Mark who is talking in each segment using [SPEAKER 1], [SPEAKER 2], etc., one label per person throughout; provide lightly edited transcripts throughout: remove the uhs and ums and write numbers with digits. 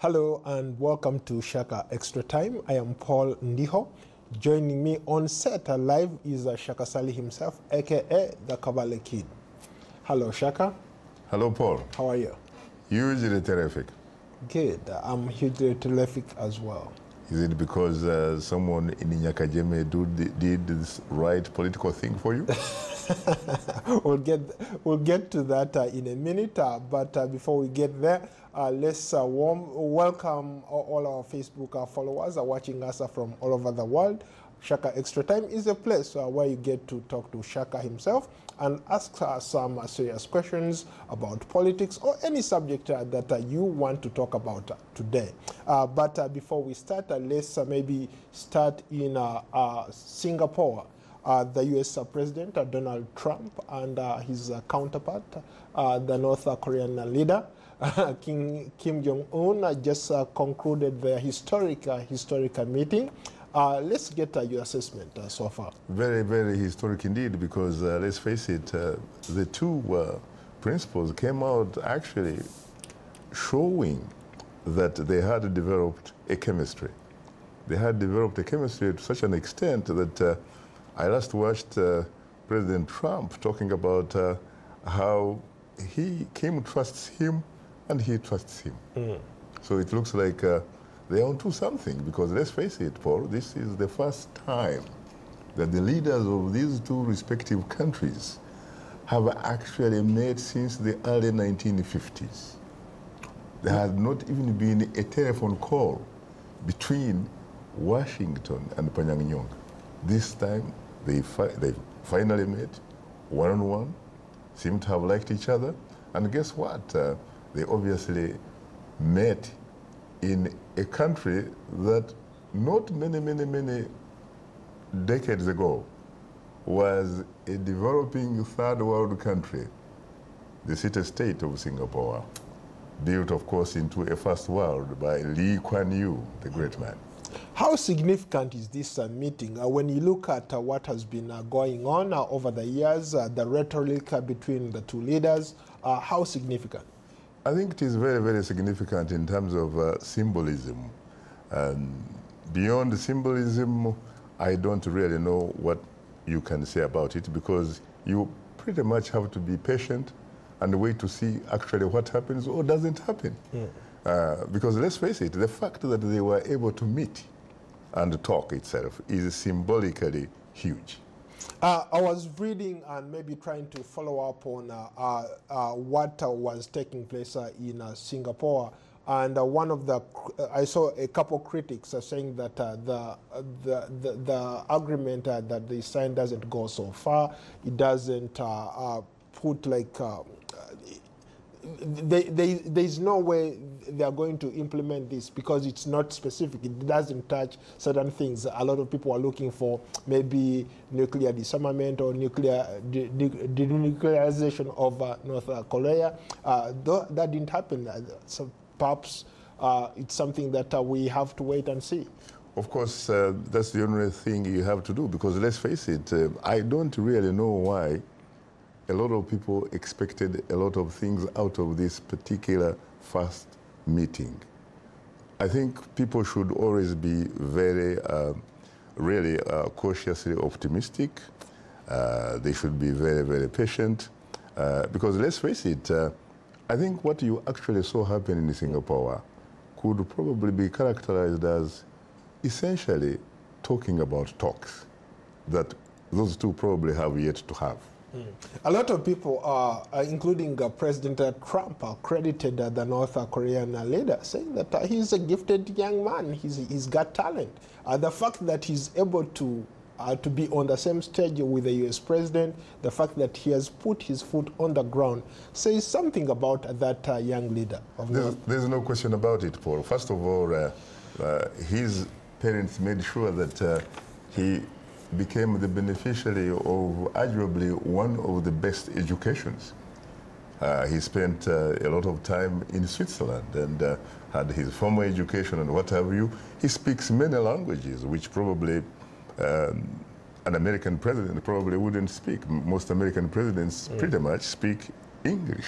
[SPEAKER 1] Hello and welcome to Shaka Extra Time. I am Paul Ndiho. Joining me on set live is Shaka Sali himself, aka the Kabale Kid. Hello, Shaka.
[SPEAKER 2] Hello, Paul.
[SPEAKER 1] How are you?
[SPEAKER 2] Hugely terrific.
[SPEAKER 1] Good. I'm hugely terrific as well.
[SPEAKER 2] Is it because someone in Nyakajeme did this right political thing for you?
[SPEAKER 1] We'll get to that in a minute, but before we get there, let's welcome all our Facebook followers watching us from all over the world. Shaka Extra Time is a place where you get to talk to Shaka himself and ask some serious questions about politics or any subject that you want to talk about today. But before we start, let's maybe start in Singapore. The U.S. President Donald Trump and his counterpart, the North Korean leader, Kim Jong-un, just concluded their historic meeting. Let's get your assessment so far.
[SPEAKER 2] Very, very historic indeed, because let's face it, the two principals came out actually showing that they had developed a chemistry. They had developed a chemistry to such an extent that I last watched President Trump talking about how Kim trusts him and he trusts him. So it looks like they're onto something, because let's face it, Paul, this is the first time that the leaders of these two respective countries have actually met since the early 1950s. There had not even been a telephone call between Washington and Pyongyang. This time, they finally met one-on-one, seem to have liked each other, and guess what? They obviously met in a country that not many decades ago was a developing third world country, the city-state of Singapore, built, of course, into a first world by Lee Kuan Yew, the great man.
[SPEAKER 1] How significant is this meeting? When you look at what has been going on over the years, the rhetoric between the two leaders, how significant?
[SPEAKER 2] I think it is very, very significant in terms of symbolism. Beyond the symbolism, I don't really know what you can say about it, because you pretty much have to be patient and wait to see actually what happens or doesn't happen. Because let's face it, the fact that they were able to meet and talk itself is symbolically huge.
[SPEAKER 1] I was reading and maybe trying to follow up on what was taking place in Singapore, and one of the I saw a couple critics saying that the agreement that they signed doesn't go so far. It doesn't put like there's no way they are going to implement this, because it's not specific. It doesn't touch certain things. A lot of people are looking for maybe nuclear disarmament or nuclear denuclearization of North Korea. That didn't happen. So perhaps it's something that we have to wait and see.
[SPEAKER 2] Of course, that's the only thing you have to do, because let's face it, I don't really know why a lot of people expected a lot of things out of this particular first meeting. I think people should always be very, really cautiously optimistic. They should be very, very patient, because let's face it, I think what you actually saw happen in Singapore could probably be characterized as essentially talking about talks that those two probably have yet to have.
[SPEAKER 1] A lot of people, including President Trump, credited the North Korean leader, saying that he's a gifted young man, he's got talent. The fact that he's able to be on the same stage with the U.S. president, the fact that he has put his foot on the ground, says something about that young leader.
[SPEAKER 2] There's no question about it, Paul. First of all, his parents made sure that he became the beneficiary of arguably one of the best educations. He spent a lot of time in Switzerland and had his formal education and what have you. He speaks many languages, which probably an American president probably wouldn't speak. Most American presidents pretty much speak English.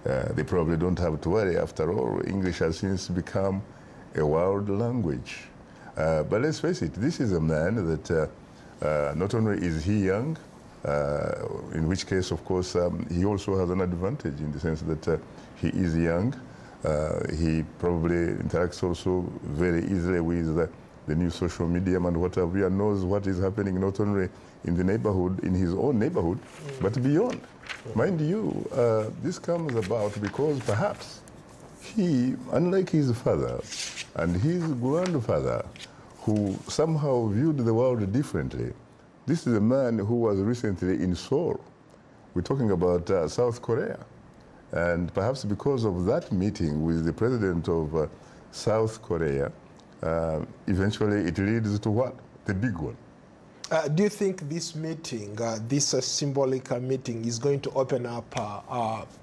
[SPEAKER 2] They probably don't have to worry. After all, English has since become a world language. But let's face it, this is a man that not only is he young, in which case, of course, he also has an advantage in the sense that he is young. He probably interacts also very easily with the new social media and what have you, and knows what is happening not only in the neighborhood, in his own neighborhood, but beyond. Mind you, this comes about because perhaps he, unlike his father and his grandfather, who somehow viewed the world differently, this is a man who was recently in Seoul. We're talking about South Korea. And perhaps because of that meeting with the president of South Korea, eventually it leads to what? The big one.
[SPEAKER 1] Do you think this meeting, this symbolic meeting, is going to open up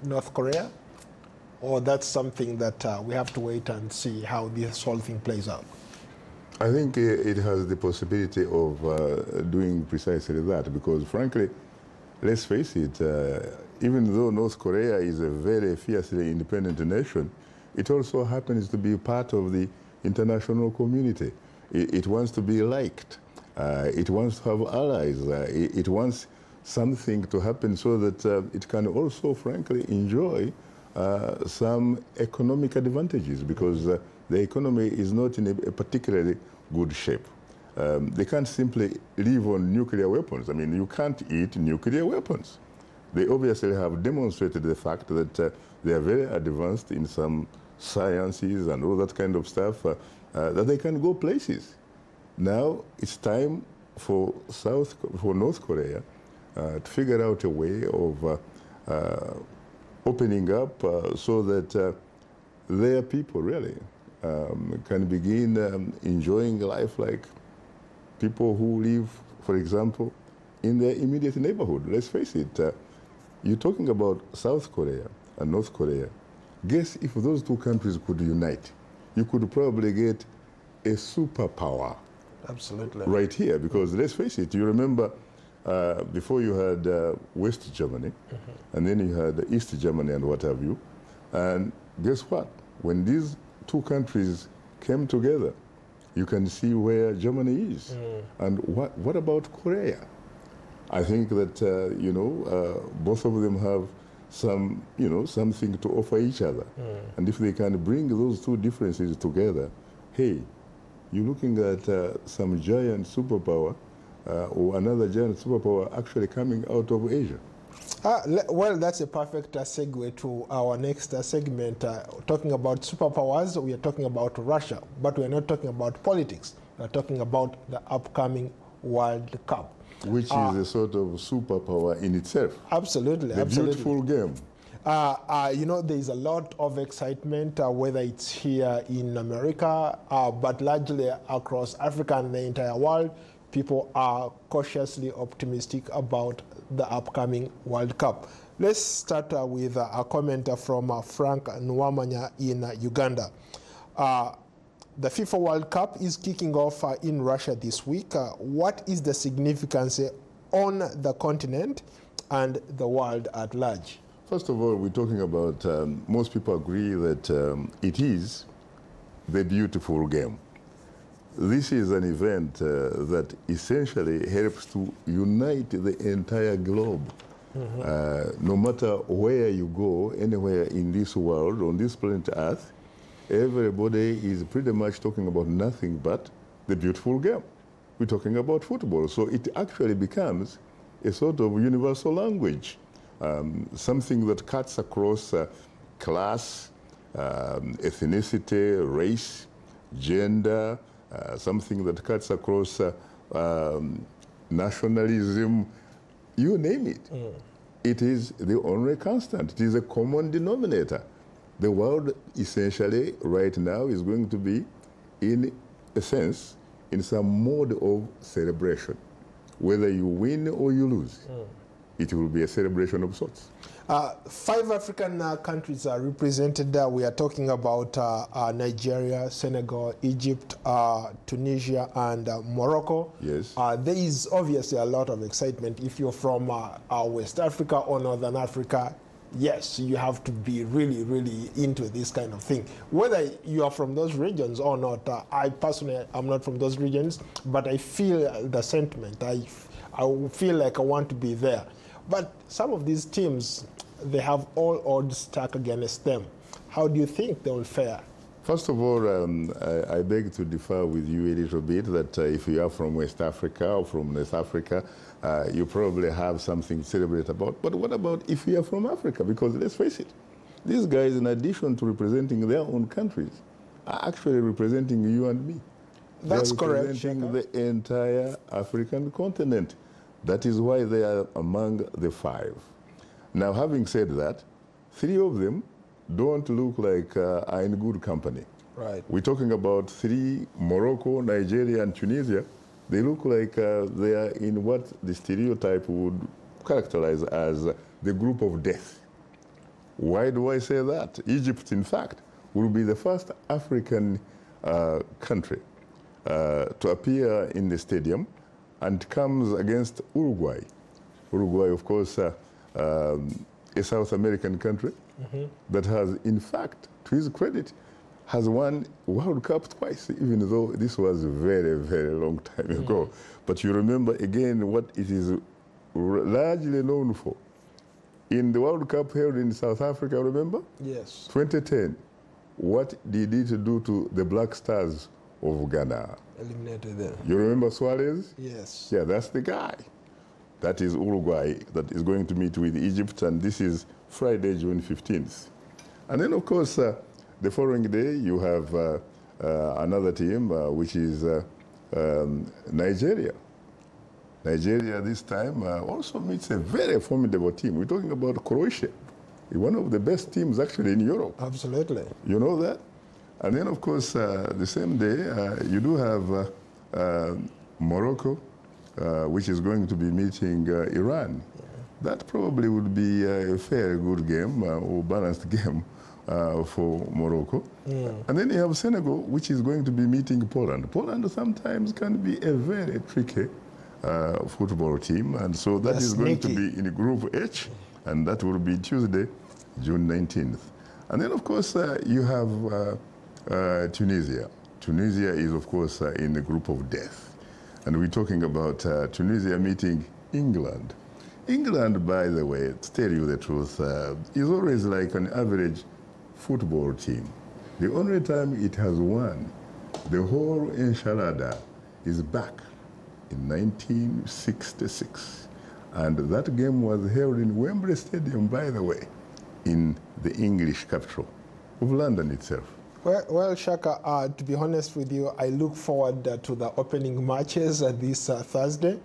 [SPEAKER 1] North Korea? Or that's something that we have to wait and see how this whole thing plays out?
[SPEAKER 2] I think it has the possibility of doing precisely that, because frankly, let's face it, even though North Korea is a very fiercely independent nation, it also happens to be part of the international community. It wants to be liked. It wants to have allies. It wants something to happen so that it can also, frankly, enjoy some economic advantages, because the economy is not in a particularly good shape. They can't simply live on nuclear weapons. I mean, you can't eat nuclear weapons. They obviously have demonstrated the fact that they are very advanced in some sciences and all that kind of stuff, that they can go places. Now it's time for North Korea to figure out a way of opening up so that their people really can begin enjoying life like people who live, for example, in their immediate neighborhood. Let's face it, you're talking about South Korea and North Korea. Guess if those two countries could unite, you could probably get a superpower.
[SPEAKER 1] Absolutely.
[SPEAKER 2] Right here, because let's face it, you remember before you had West Germany, and then you had East Germany and what have you. And guess what? When these two countries came together, you can see where Germany is. And what about Korea? I think that, both of them have some, something to offer each other. And if they can bring those two differences together, hey, you're looking at some giant superpower or another giant superpower actually coming out of Asia.
[SPEAKER 1] Well, that's a perfect segue to our next segment. Talking about superpowers, we are talking about Russia, but we are not talking about politics. We are talking about the upcoming World Cup.
[SPEAKER 2] Which is a sort of superpower in itself.
[SPEAKER 1] Absolutely,
[SPEAKER 2] a beautiful game.
[SPEAKER 1] There is a lot of excitement, whether it's here in America, but largely across Africa and the entire world. People are cautiously optimistic about the upcoming World Cup. Let's start with a comment from Frank Nwamanya in Uganda. The FIFA World Cup is kicking off in Russia this week. What is the significance on the continent and the world at large?
[SPEAKER 2] First of all, we're talking about, most people agree that it is the beautiful game. This is an event that essentially helps to unite the entire globe. No matter where you go, anywhere in this world, on this planet Earth, everybody is pretty much talking about nothing but the beautiful game. We're talking about football. So it actually becomes a sort of universal language, something that cuts across class, ethnicity, race, gender, something that cuts across nationalism, you name it. It is the only constant. It is a common denominator. The world essentially right now is going to be, in a sense, in some mode of celebration. Whether you win or you lose, it will be a celebration of sorts.
[SPEAKER 1] 5 African countries are represented. We are talking about Nigeria, Senegal, Egypt, Tunisia, and Morocco.
[SPEAKER 2] Yes.
[SPEAKER 1] There is obviously a lot of excitement. If you're from West Africa or Northern Africa, yes, you have to be really, really into this kind of thing. Whether you are from those regions or not, I personally am not from those regions, but I feel the sentiment. I feel like I want to be there. But some of these teams, they have all odds stacked against them. How do you think they will fare?
[SPEAKER 2] First of all, I beg to differ with you a little bit that if you are from West Africa or from North Africa, you probably have something to celebrate about. But what about if you are from Africa? Because let's face it, these guys, in addition to representing their own countries, are actually representing you and me.
[SPEAKER 1] That's correct.
[SPEAKER 2] Representing the entire African continent. That is why they are among the 5. Now, having said that, 3 of them don't look like are in good company.
[SPEAKER 1] Right.
[SPEAKER 2] We're talking about 3, Morocco, Nigeria, and Tunisia. They look like they are in what the stereotype would characterize as the group of death. Why do I say that? Egypt, in fact, will be the first African country to appear in the stadium, and comes against Uruguay. Uruguay, of course, a South American country that has, in fact, to his credit, has won World Cup twice, even though this was a very, very long time ago. But you remember, again, what it is largely known for. In the World Cup held in South Africa, remember?
[SPEAKER 1] Yes.
[SPEAKER 2] 2010, what did it do to the Black Stars of Ghana?
[SPEAKER 1] Eliminated them.
[SPEAKER 2] You remember Suarez?
[SPEAKER 1] Yes.
[SPEAKER 2] Yeah, that's the guy. That is Uruguay that is going to meet with Egypt, and this is Friday, June 15th. And then, of course, the following day, you have another team, which is Nigeria. Nigeria this time also meets a very formidable team. We're talking about Croatia, one of the best teams actually in Europe.
[SPEAKER 1] Absolutely.
[SPEAKER 2] You know that? And then, of course, the same day, you do have Morocco, which is going to be meeting Iran. That probably would be a fairly good game or balanced game for Morocco. And then you have Senegal, which is going to be meeting Poland. Poland sometimes can be a very tricky football team, and so that is going to be in Group H, and that will be Tuesday, June 19th. And then, of course, you have Tunisia. Tunisia is, of course, in the group of death. And we're talking about Tunisia meeting England. England, by the way, to tell you the truth, is always like an average football team. The only time it has won the whole enchilada is back in 1966. And that game was held in Wembley Stadium, by the way, in the English capital of London itself.
[SPEAKER 1] Well, Shaka, to be honest with you, I look forward to the opening matches this Thursday.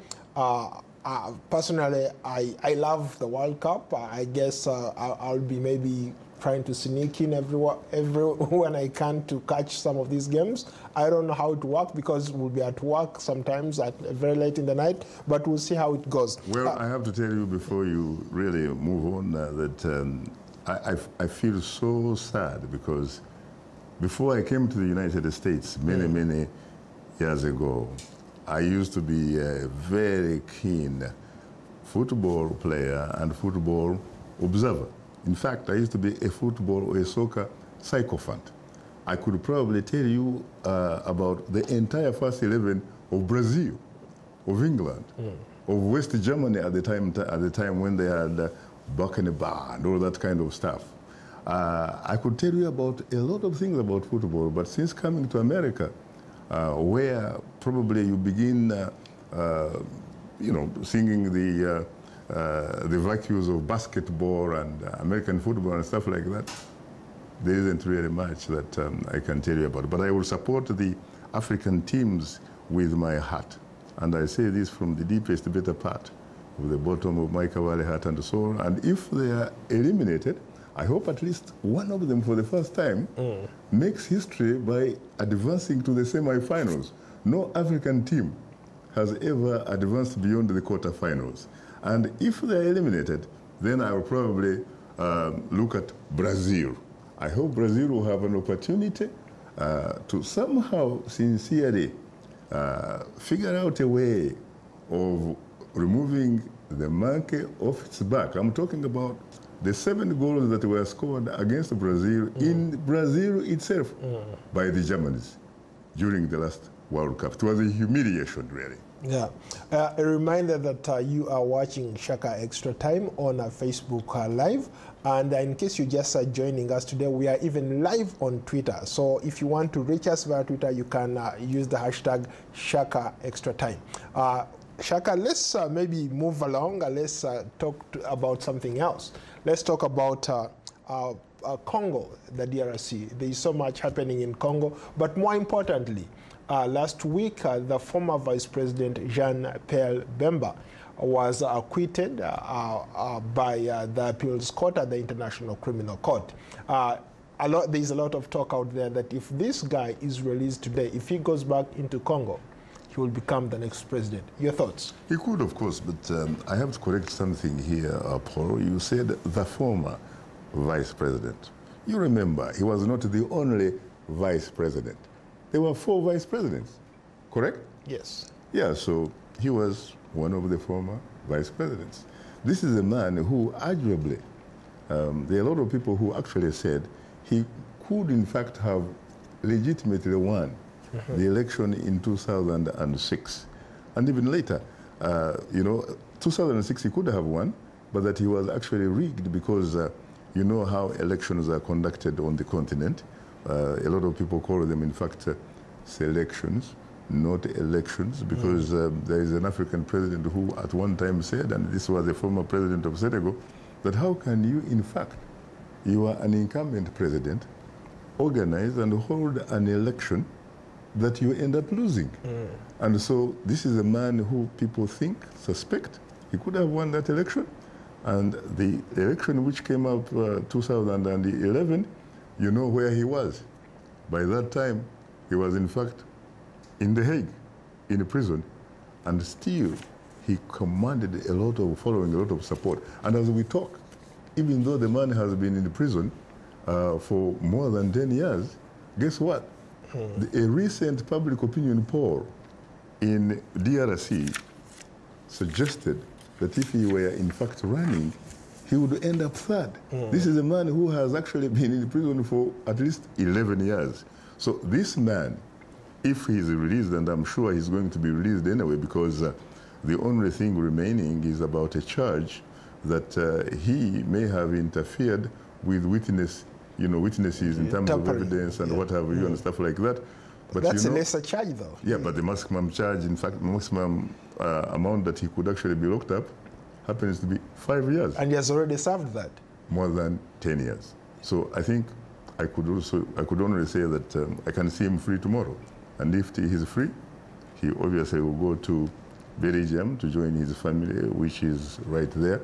[SPEAKER 1] Personally, I love the World Cup. I guess I'll be maybe trying to sneak in when I can to catch some of these games. I don't know how it works because we'll be at work sometimes at very late in the night, but we'll see how it goes.
[SPEAKER 2] Well, I have to tell you before you really move on that I feel so sad because before I came to the United States many years ago, I used to be a very keen football player and football observer. In fact, I used to be a football or a soccer sycophant. I could probably tell you about the entire first 11 of Brazil, of England, of West Germany at the time when they had Beckenbauer and all that kind of stuff. I could tell you about a lot of things about football, but since coming to America, where probably you begin, singing the virtues of basketball and American football and stuff like that, there isn't really much that I can tell you about. But I will support the African teams with my heart. And I say this from the deepest, better part of the bottom of my cavalry heart and soul. And if they are eliminated, I hope at least one of them for the first time makes history by advancing to the semi-finals. No African team has ever advanced beyond the quarterfinals. And if they're eliminated, then I will probably look at Brazil. I hope Brazil will have an opportunity to somehow sincerely figure out a way of removing the monkey off its back. I'm talking about the 7 goals that were scored against Brazil in Brazil itself by the Germans during the last World Cup. It was a humiliation, really.
[SPEAKER 1] Yeah. A reminder that you are watching Shaka Extra Time on Facebook Live. And in case you just are joining us today, we are even live on Twitter. So if you want to reach us via Twitter, you can use the hashtag Shaka Extra Time. Shaka, let's maybe move along. Let's talk about something else. Let's talk about Congo, the DRC. There is so much happening in Congo. But more importantly, last week, the former Vice President Jean-Pierre Bemba was acquitted by the appeals court at the International Criminal Court. There's a lot of talk out there that if this guy is released today, if he goes back into Congo, he will become the next president. Your thoughts?
[SPEAKER 2] He could, of course, but I have to correct something here, Paul. You said the former vice president. You remember, he was not the only vice president. There were 4 vice presidents, correct?
[SPEAKER 1] Yes.
[SPEAKER 2] Yeah, so he was one of the former vice presidents. This is a man who arguably, there are a lot of people who actually said he could in fact have legitimately won the election in 2006. And even later, 2006 he could have won, but that he was actually rigged because you know how elections are conducted on the continent. A lot of people call them, in fact, selections, not elections, because there is an African president who at one time said, and this was the former president of Senegal, that how can you, in fact, you are an incumbent president, organize and hold an election that you end up losing. And so this is a man who people suspect, he could have won that election. And the election which came up 2011, you know where he was. By that time, he was in fact in The Hague, in a prison, and still he commanded a lot of following, a lot of support. And as we talk, even though the man has been in the prison for more than 10 years, guess what? A recent public opinion poll in DRC suggested that if he were in fact running, he would end up 3rd. This is a man who has actually been in prison for at least 11 years. So this man, if he is released, and I'm sure he's going to be released anyway, because the only thing remaining is about a charge that he may have interfered with witnesses in terms of evidence and what have you and stuff like that. But
[SPEAKER 1] that's a lesser charge, though.
[SPEAKER 2] Yeah, but the maximum charge, in fact, maximum amount that he could actually be locked up happens to be 5 years.
[SPEAKER 1] And he has already served that.
[SPEAKER 2] More than 10 years. So I think I could only say that I can see him free tomorrow. And if he is free, he obviously will go to Belgium to join his family, which is right there.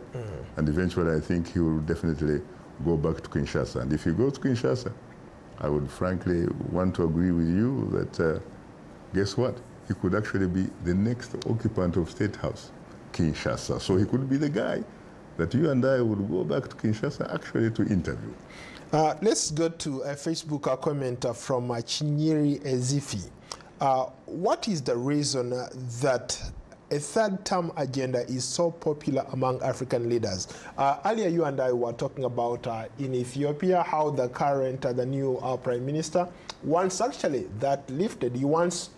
[SPEAKER 2] And eventually I think he will definitely go back to Kinshasa. And if he goes to Kinshasa, I would frankly want to agree with you that, guess what? He could actually be the next occupant of State House, Kinshasa. So he could be the guy that you and I would go back to Kinshasa actually to interview.
[SPEAKER 1] Let's go to a Facebook comment from Chinyeri Ezifi. What is the reason that a 3rd-term agenda is so popular among African leaders? Earlier, you and I were talking about in Ethiopia how the current, the new prime minister wants actually that lifted. He wants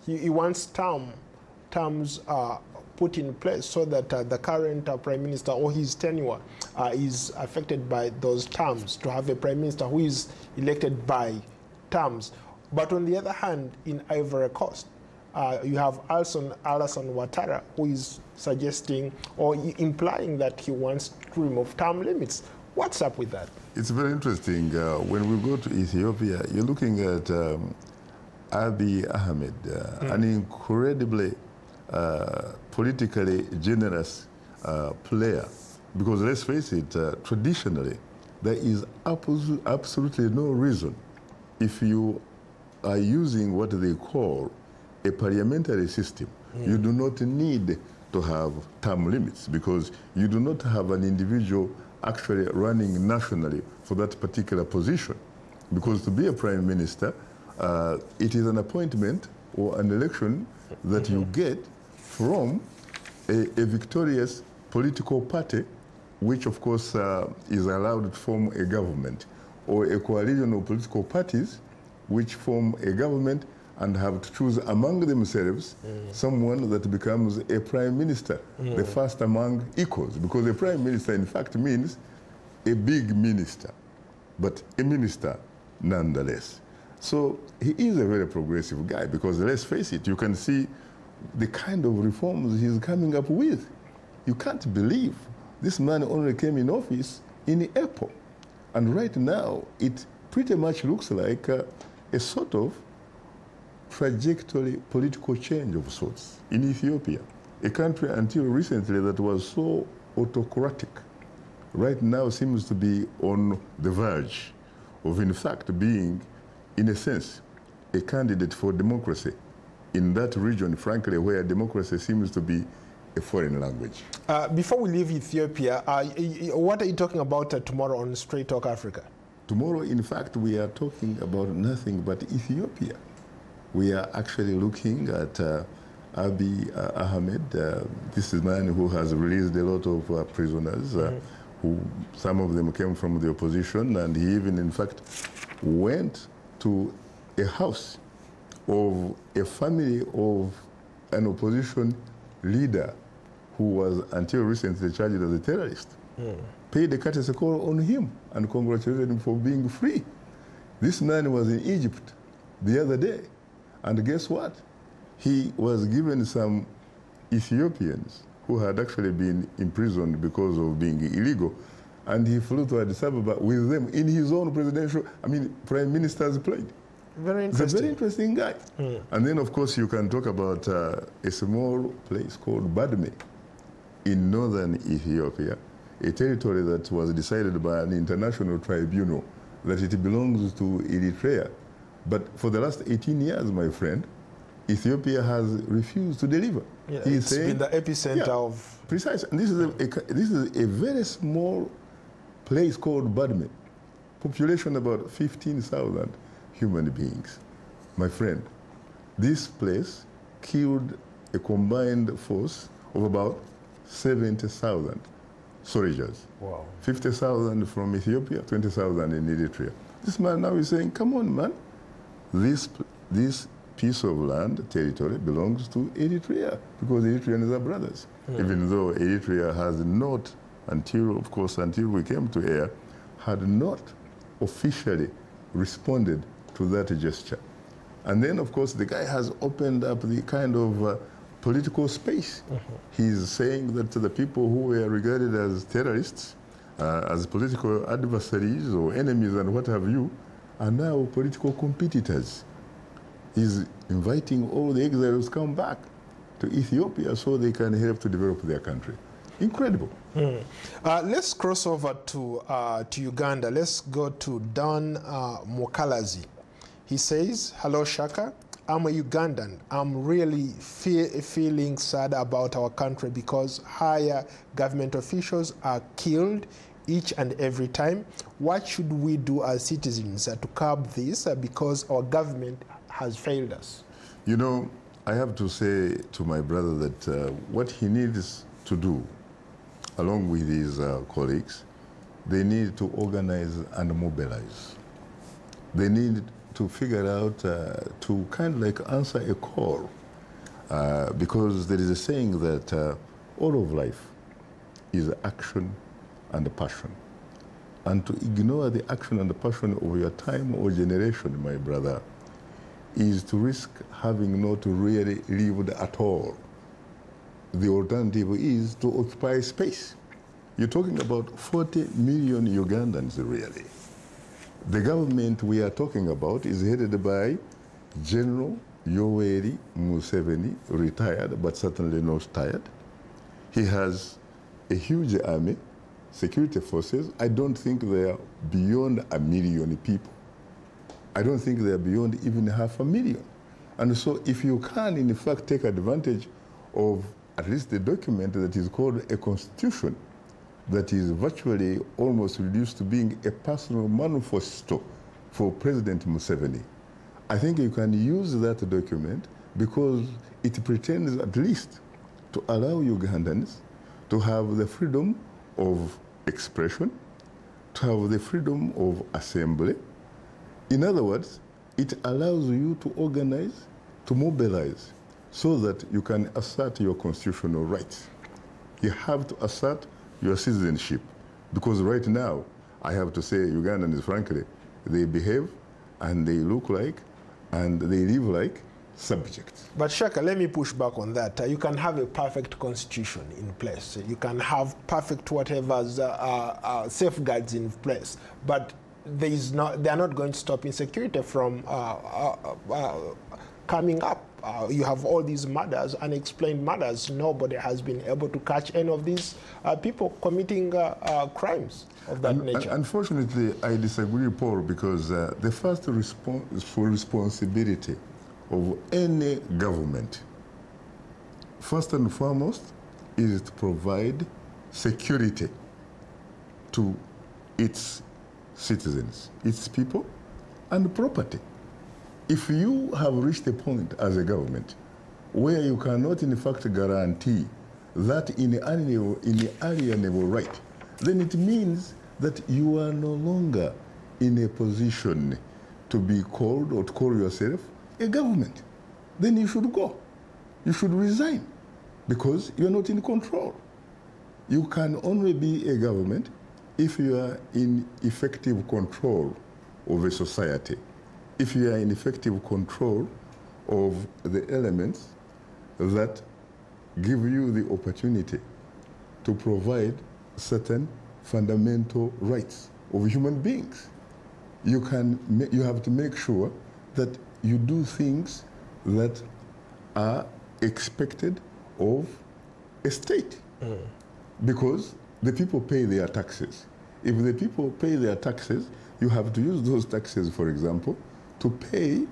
[SPEAKER 1] he wants terms put in place so that the current prime minister or his tenure is affected by those terms, to have a prime minister who is elected by terms. But on the other hand, in Ivory Coast, you have Alassane Ouattara, who is suggesting or implying that he wants to remove term limits. What's up with that?
[SPEAKER 2] It's very interesting. When we go to Ethiopia, you're looking at Abiy Ahmed, an incredibly politically generous player. Because let's face it, traditionally, there is absolutely no reason, if you are using what they call a parliamentary system, you do not need to have term limits, because you do not have an individual actually running nationally for that particular position. Because to be a prime minister, it is an appointment or an election that you get from a victorious political party which of course is allowed to form a government, or a coalition of political parties which form a government and have to choose among themselves someone that becomes a prime minister, the first among equals, because a prime minister in fact means a big minister, but a minister nonetheless. So he is a very progressive guy, because let's face it, you can see the kind of reforms he's coming up with. You can't believe this man only came in office in April. And right now, it pretty much looks like a sort of trajectory political change of sorts in Ethiopia, a country until recently that was so autocratic. Right now seems to be on the verge of, in fact, being, in a sense, a candidate for democracy in that region, frankly, where democracy seems to be a foreign language.
[SPEAKER 1] Before we leave Ethiopia, what are you talking about tomorrow on Straight Talk Africa?
[SPEAKER 2] Tomorrow, in fact, we are talking about nothing but Ethiopia. We are actually looking at Abiy Ahmed. This is a man who has released a lot of prisoners, who some of them came from the opposition, and he even, in fact, went to a house of a family of an opposition leader who was until recently charged as a terrorist, paid a courtesy call on him and congratulated him for being free. This man was in Egypt the other day, and guess what? He was given some Ethiopians who had actually been imprisoned because of being illegal, and he flew to Addis Ababa with them in his own prime minister's plane.
[SPEAKER 1] Very interesting.
[SPEAKER 2] He's a very interesting guy. And then, of course, you can talk about a small place called Badme in northern Ethiopia, a territory that was decided by an international tribunal that it belongs to Eritrea. But for the last 18 years, my friend, Ethiopia has refused to deliver.
[SPEAKER 1] Yeah, it's been the epicenter of...
[SPEAKER 2] Precisely. And this is a very small place called Badme. Population about 15,000 human beings. My friend, this place killed a combined force of about 70,000 soldiers.
[SPEAKER 1] Wow.
[SPEAKER 2] 50,000 from Ethiopia, 20,000 in Eritrea. This man now is saying, come on, man. This piece of land, territory, belongs to Eritrea, because Eritreans are brothers. Even though Eritrea has not, until we came to air, had not officially responded to that gesture. And then, of course, the guy has opened up the kind of political space. He's saying that the people who were regarded as terrorists, as political adversaries or enemies and what have you, are now political competitors. He's inviting all the exiles to come back to Ethiopia so they can help to develop their country. Incredible.
[SPEAKER 1] Let's cross over to Uganda. Let's go to Don Mokalazi. He says, hello, Shaka. I'm a Ugandan. I'm really feeling sad about our country because higher government officials are killed each and every time. What should we do as citizens to curb this because our government has failed us?
[SPEAKER 2] You know, I have to say to my brother that what he needs to do, along with his colleagues, they need to organize and mobilize. They need to figure out, to kind of like answer a call, because there is a saying that all of life is action and passion. And to ignore the action and the passion of your time or generation, my brother, is to risk having not really lived at all. The alternative is to occupy space. You're talking about 40 million Ugandans, really. The government we are talking about is headed by General Yoweri Museveni, retired, but certainly not tired. He has a huge army, security forces. I don't think they are beyond 1 million people. I don't think they are beyond even 500,000. And so if you can, in fact, take advantage of at least the document that is called a constitution, that is virtually almost reduced to being a personal manifesto for President Museveni, I think you can use that document because it pretends at least to allow Ugandans to have the freedom of expression, to have the freedom of assembly. In other words, it allows you to organize, to mobilize, so that you can assert your constitutional rights. You have to assert your citizenship. Because right now, I have to say, Ugandans, frankly, they behave and they look like and they live like subjects.
[SPEAKER 1] But Shaka, let me push back on that. You can have a perfect constitution in place. You can have perfect whatever's safeguards in place. But they are not going to stop insecurity from coming up. You have all these murders, unexplained murders. Nobody has been able to catch any of these people committing crimes of that nature.
[SPEAKER 2] Unfortunately, I disagree, Paul, because the first responsibility of any government, first and foremost, is to provide security to its citizens, its people, and property. If you have reached a point as a government where you cannot in fact guarantee that inalienable right, then it means that you are no longer in a position to be called or to call yourself a government. Then you should go. You should resign because you're not in control. You can only be a government if you are in effective control of a society, if you are in effective control of the elements that give you the opportunity to provide certain fundamental rights of human beings. You have to make sure that you do things that are expected of a state. Because the people pay their taxes. If the people pay their taxes, you have to use those taxes, for example, to pay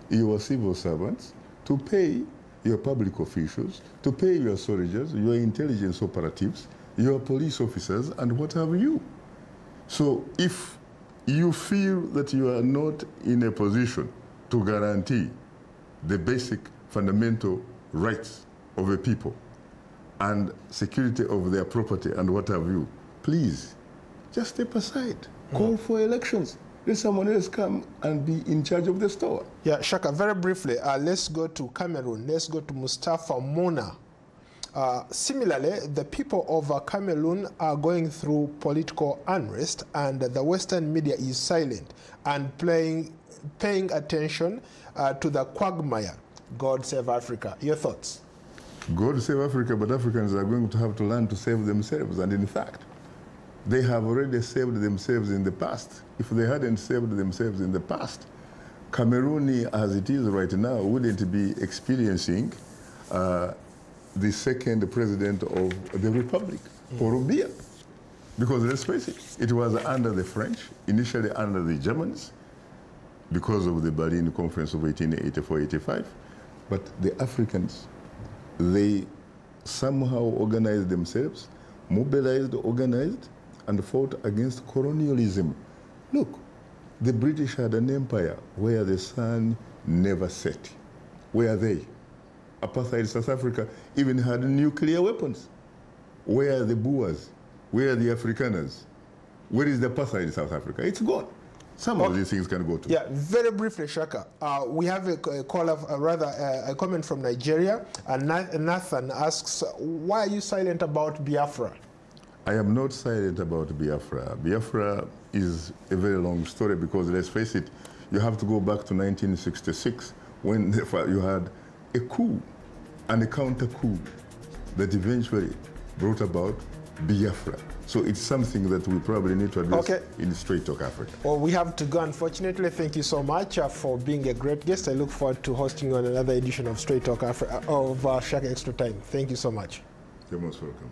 [SPEAKER 2] your civil servants, to pay your public officials, to pay your soldiers, your intelligence operatives, your police officers, and what have you. So if you feel that you are not in a position to guarantee the basic fundamental rights of a people and security of their property and what have you, please, just step aside. Call for elections. Let someone else come and be in charge of the store.
[SPEAKER 1] Yeah, Shaka, very briefly, let's go to Cameroon. Let's go to Mustafa Mona. Similarly, the people of Cameroon are going through political unrest, and the Western media is silent and paying attention to the quagmire. God save Africa. Your thoughts?
[SPEAKER 2] God save Africa, but Africans are going to have to learn to save themselves. And in fact, they have already saved themselves in the past. If they hadn't saved themselves in the past, Cameroon, as it is right now, wouldn't be experiencing the second president of the Republic, Paul Biya. Because let's face it, it was under the French, initially under the Germans, because of the Berlin Conference of 1884-85. But the Africans, they somehow organized themselves, mobilized, organized, and fought against colonialism. Look, the British had an empire where the sun never set. Where are they? Apartheid South Africa even had nuclear weapons. Where are the Boers? Where are the Afrikaners? Where is the apartheid South Africa? It's gone. Some of these things can go to.
[SPEAKER 1] Yeah, very briefly, Shaka. We have a call of, a comment from Nigeria. And Nathan asks, why are you silent about Biafra?
[SPEAKER 2] I am not silent about Biafra. Biafra is a very long story because, let's face it, you have to go back to 1966 when you had a coup and a counter coup that eventually brought about Biafra. So it's something that we probably need to address in Straight Talk Africa.
[SPEAKER 1] Well, we have to go, unfortunately. Thank you so much for being a great guest. I look forward to hosting you on another edition of Straight Talk Africa, of Shaka Extra Time. Thank you so much.
[SPEAKER 2] You're most welcome.